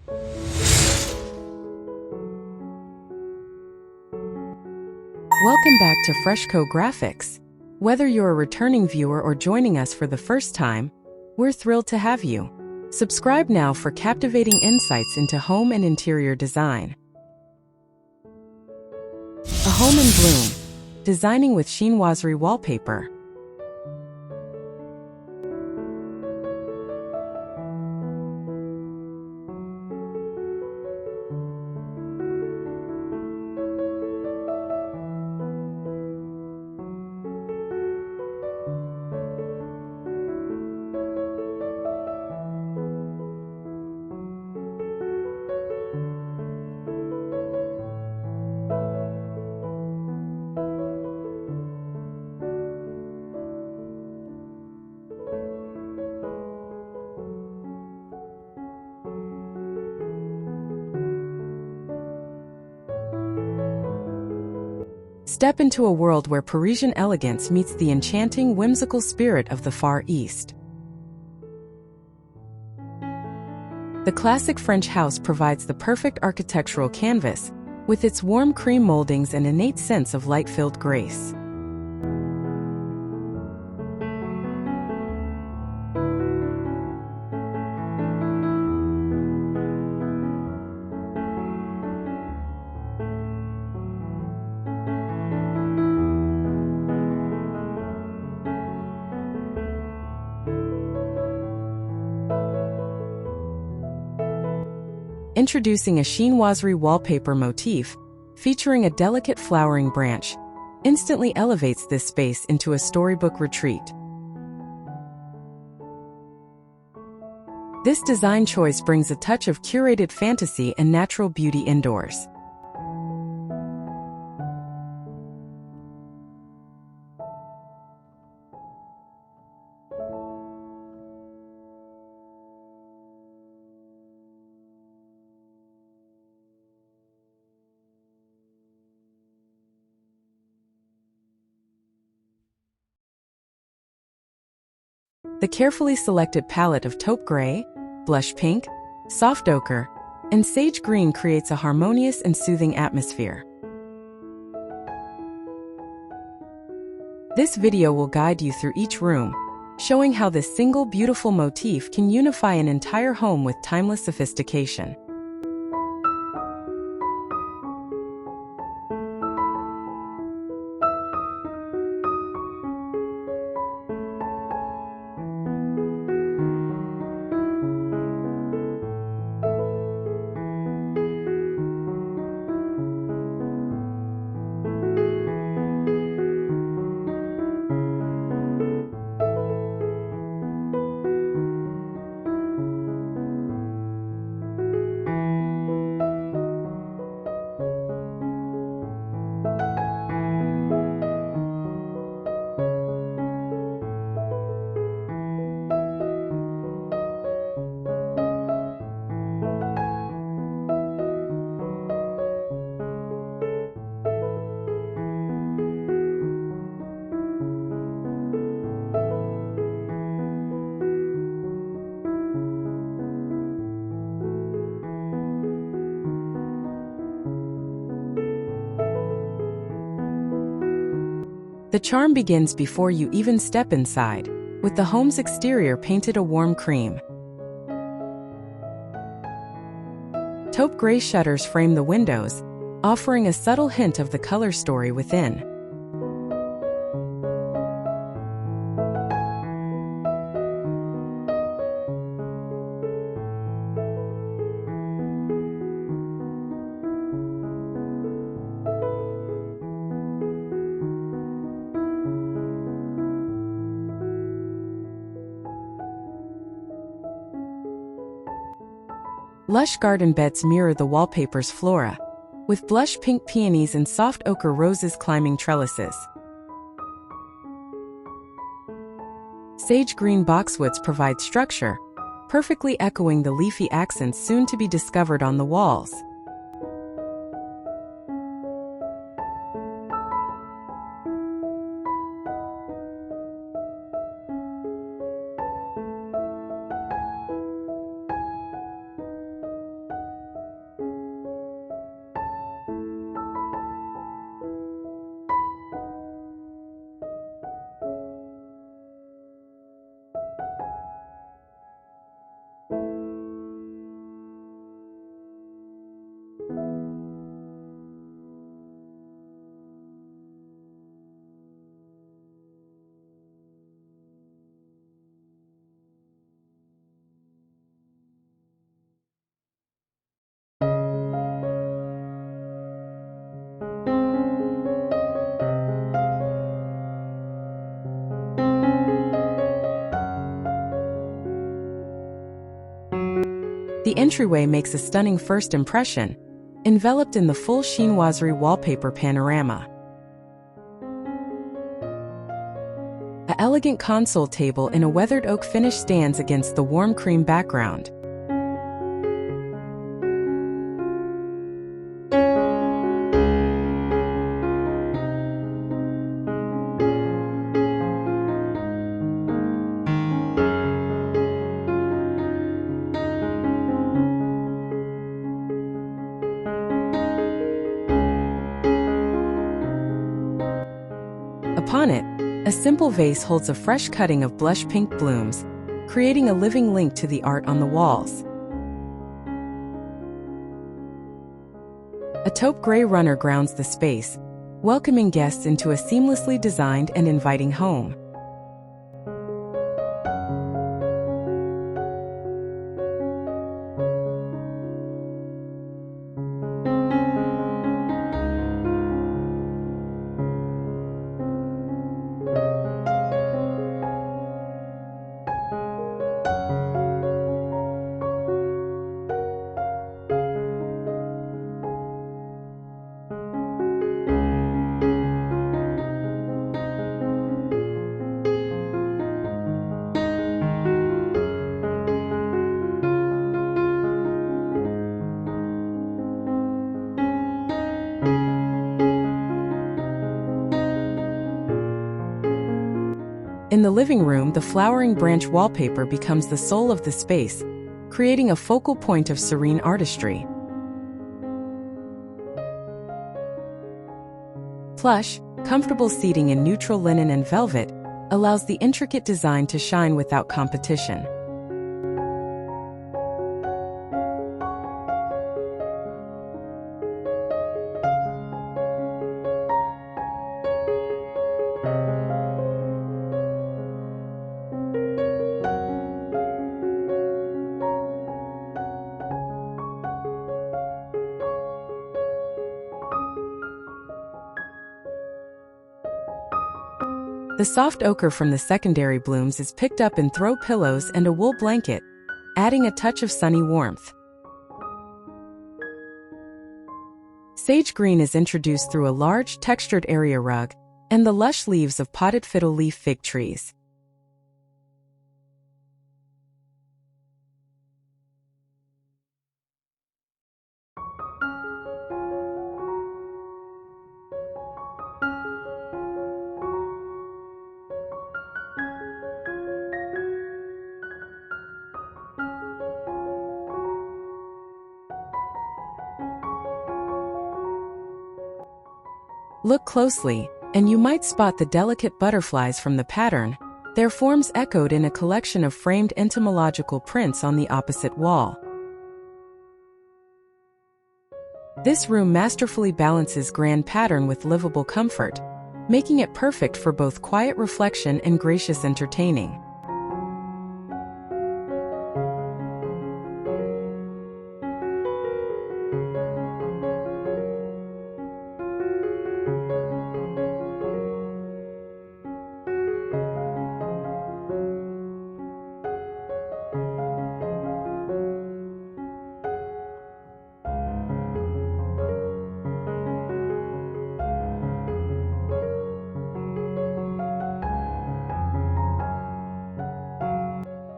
Welcome back to FreshCo Graphics. Whether you're a returning viewer or joining us for the first time, we're thrilled to have you. Subscribe now for captivating insights into home and interior design. A home in bloom. Designing with Chinoiserie Wallpaper. Step into a world where Parisian elegance meets the enchanting, whimsical spirit of the Far East. The classic French house provides the perfect architectural canvas, with its warm cream moldings and innate sense of light-filled grace. Introducing a Chinoiserie wallpaper motif, featuring a delicate flowering branch, instantly elevates this space into a storybook retreat. This design choice brings a touch of curated fantasy and natural beauty indoors. The carefully selected palette of taupe gray, blush pink, soft ochre, and sage green creates a harmonious and soothing atmosphere. This video will guide you through each room, showing how this single beautiful motif can unify an entire home with timeless sophistication. The charm begins before you even step inside, with the home's exterior painted a warm cream. Taupe gray shutters frame the windows, offering a subtle hint of the color story within. Lush garden beds mirror the wallpaper's flora, with blush pink peonies and soft ochre roses climbing trellises. Sage green boxwoods provide structure, perfectly echoing the leafy accents soon to be discovered on the walls. The entryway makes a stunning first impression, enveloped in the full Chinoiserie Wallpaper panorama. An elegant console table in a weathered oak finish stands against the warm cream background. Upon it, a simple vase holds a fresh cutting of blush pink blooms, creating a living link to the art on the walls. A taupe gray runner grounds the space, welcoming guests into a seamlessly designed and inviting home. In the living room, the flowering branch wallpaper becomes the soul of the space, creating a focal point of serene artistry. Plush, comfortable seating in neutral linen and velvet allows the intricate design to shine without competition. The soft ochre from the secondary blooms is picked up in throw pillows and a wool blanket, adding a touch of sunny warmth. Sage green is introduced through a large, textured area rug and the lush leaves of potted fiddle leaf fig trees. Look closely, and you might spot the delicate butterflies from the pattern, their forms echoed in a collection of framed entomological prints on the opposite wall. This room masterfully balances grand pattern with livable comfort, making it perfect for both quiet reflection and gracious entertaining.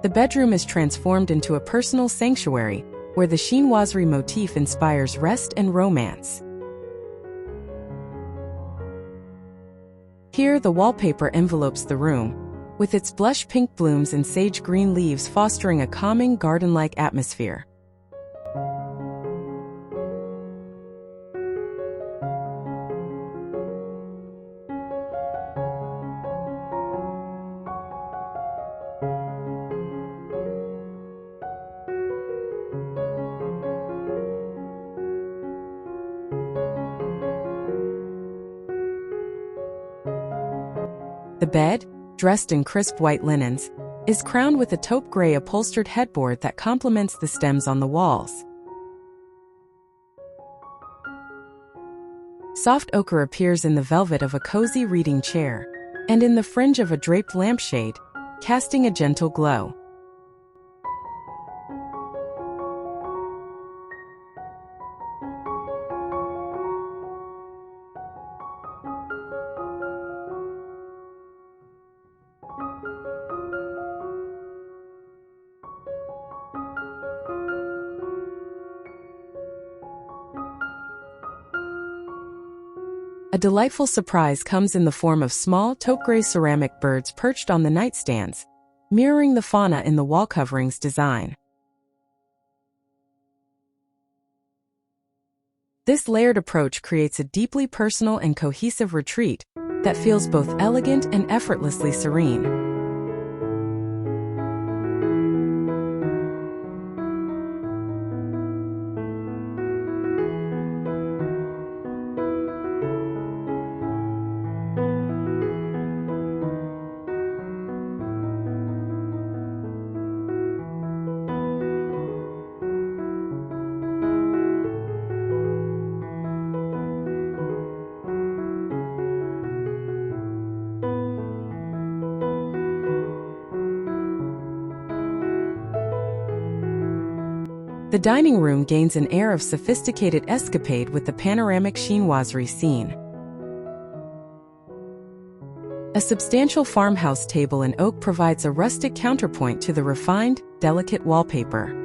The bedroom is transformed into a personal sanctuary, where the chinoiserie motif inspires rest and romance. Here, the wallpaper envelopes the room, with its blush pink blooms and sage green leaves fostering a calming garden-like atmosphere. The bed, dressed in crisp white linens, is crowned with a taupe gray upholstered headboard that complements the stems on the walls. Soft ochre appears in the velvet of a cozy reading chair, and in the fringe of a draped lampshade, casting a gentle glow. A delightful surprise comes in the form of small taupe gray ceramic birds perched on the nightstands, mirroring the fauna in the wall coverings design. This layered approach creates a deeply personal and cohesive retreat that feels both elegant and effortlessly serene. The dining room gains an air of sophisticated escapade with the panoramic chinoiserie scene. A substantial farmhouse table in oak provides a rustic counterpoint to the refined, delicate wallpaper.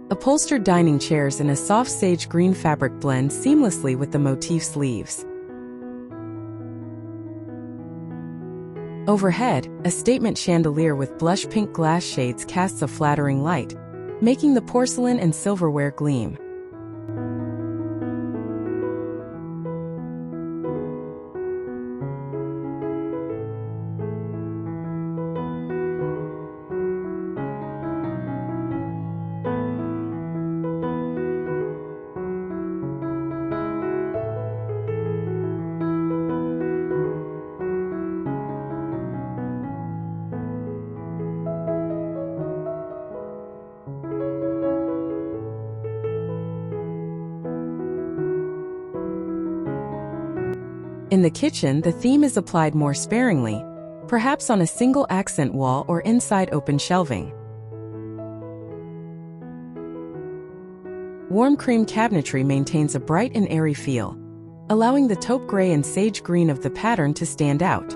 Upholstered dining chairs in a soft sage green fabric blend seamlessly with the motif sleeves. Overhead, a statement chandelier with blush pink glass shades casts a flattering light, making the porcelain and silverware gleam. In the kitchen, the theme is applied more sparingly, perhaps on a single accent wall or inside open shelving. Warm cream cabinetry maintains a bright and airy feel, allowing the taupe gray and sage green of the pattern to stand out.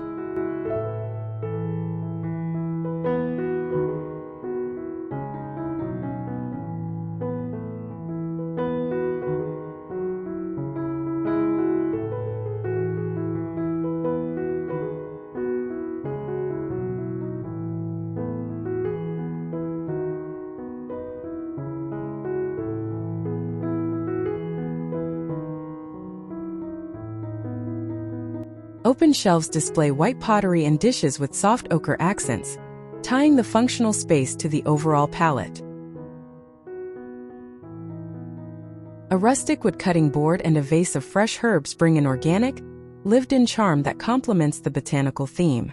Open shelves display white pottery and dishes with soft ochre accents, tying the functional space to the overall palette. A rustic wood-cutting board and a vase of fresh herbs bring an organic, lived-in charm that complements the botanical theme.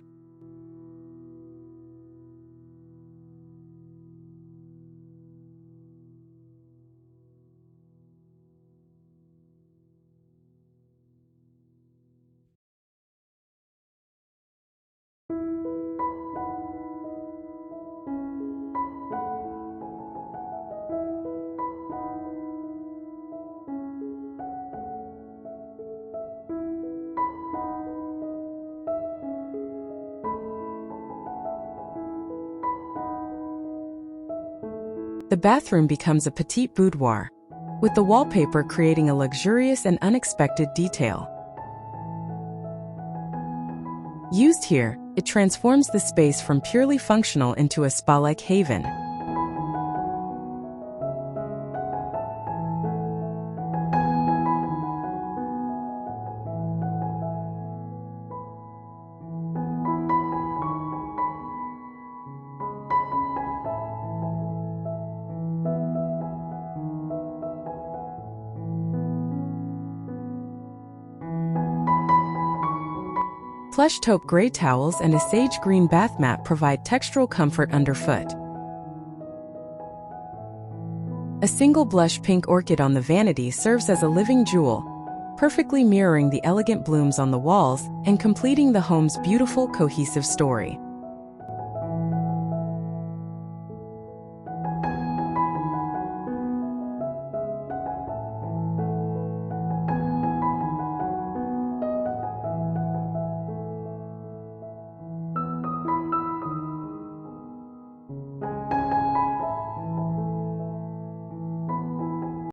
The bathroom becomes a petite boudoir, with the wallpaper creating a luxurious and unexpected detail. Used here, it transforms the space from purely functional into a spa-like haven. Plush taupe gray towels and a sage green bath mat provide textural comfort underfoot. A single blush pink orchid on the vanity serves as a living jewel, perfectly mirroring the elegant blooms on the walls and completing the home's beautiful, cohesive story.